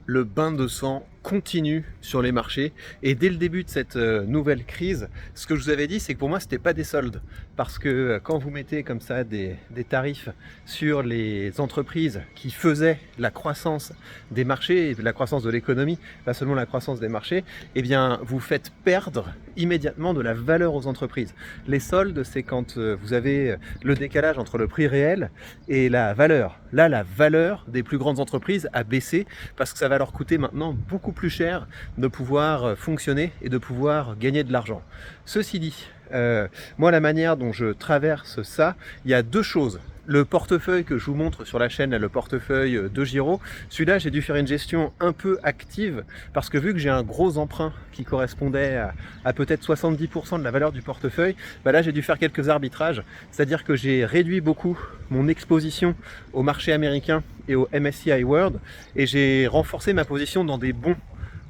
le bain de sang continue sur les marchés et dès le début de cette nouvelle crise, ce que je vous avais dit, c'est que pour moi c'était pas des soldes, parce que quand vous mettez comme ça des tarifs sur les entreprises qui faisaient la croissance des marchés et la croissance de l'économie, pas seulement la croissance des marchés, eh bien vous faites perdre immédiatement de la valeur aux entreprises. Les soldes, c'est quand vous avez le décalage entre le prix réel et la valeur. Là, la valeur des plus grandes entreprises a baissé parce que ça va leur coûter maintenant beaucoup plus cher de pouvoir fonctionner et de pouvoir gagner de l'argent. Ceci dit, moi la manière dont je traverse ça, il y a deux choses. Le portefeuille que je vous montre sur la chaîne, le portefeuille de Giro, celui-là j'ai dû faire une gestion un peu active parce que vu que j'ai un gros emprunt qui correspondait à peut-être 70% de la valeur du portefeuille, bah là j'ai dû faire quelques arbitrages, c'est-à-dire que j'ai réduit beaucoup mon exposition au marché américain et au MSCI World et j'ai renforcé ma position dans des bons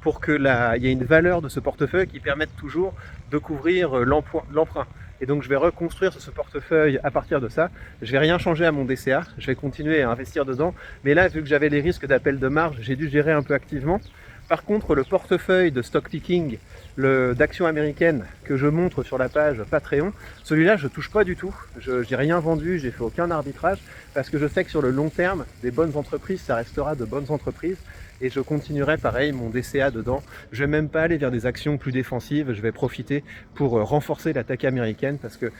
pour qu'il y ait une valeur de ce portefeuille qui permette toujours de couvrir l'emprunt. Et donc je vais reconstruire ce portefeuille à partir de ça. Je vais rien changer à mon DCA, je vais continuer à investir dedans. Mais là, vu que j'avais les risques d'appel de marge, j'ai dû gérer un peu activement. Par contre, le portefeuille de stock picking, d'actions américaines que je montre sur la page Patreon, celui-là je touche pas du tout. Je n'ai rien vendu, j'ai fait aucun arbitrage parce que je sais que sur le long terme, des bonnes entreprises, ça restera de bonnes entreprises. Et je continuerai pareil mon DCA dedans. Je vais même pas aller vers des actions plus défensives, je vais profiter pour renforcer l'attaque américaine parce que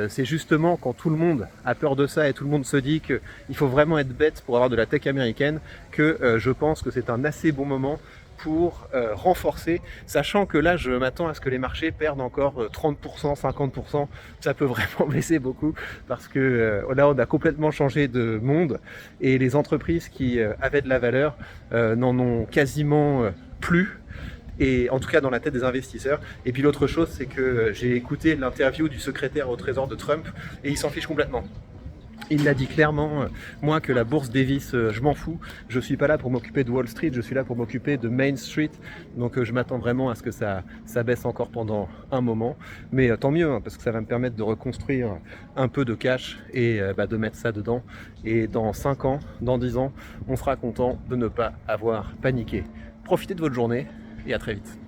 c'est justement quand tout le monde a peur de ça et tout le monde se dit qu'il faut vraiment être bête pour avoir de la tech américaine que je pense que c'est un assez bon moment pour renforcer, sachant que là je m'attends à ce que les marchés perdent encore 30%, 50%, ça peut vraiment baisser beaucoup parce que là on a complètement changé de monde et les entreprises qui avaient de la valeur n'en ont quasiment plus, et en tout cas dans la tête des investisseurs. Et puis l'autre chose, c'est que j'ai écouté l'interview du secrétaire au Trésor de Trump et il s'en fiche complètement. Il l'a dit clairement, moi que la bourse dévisse, je m'en fous, je suis pas là pour m'occuper de Wall Street, je suis là pour m'occuper de Main Street, donc je m'attends vraiment à ce que ça baisse encore pendant un moment, mais tant mieux, hein, parce que ça va me permettre de reconstruire un peu de cash et de mettre ça dedans, et dans 5 ans, dans 10 ans, on sera content de ne pas avoir paniqué. Profitez de votre journée et à très vite.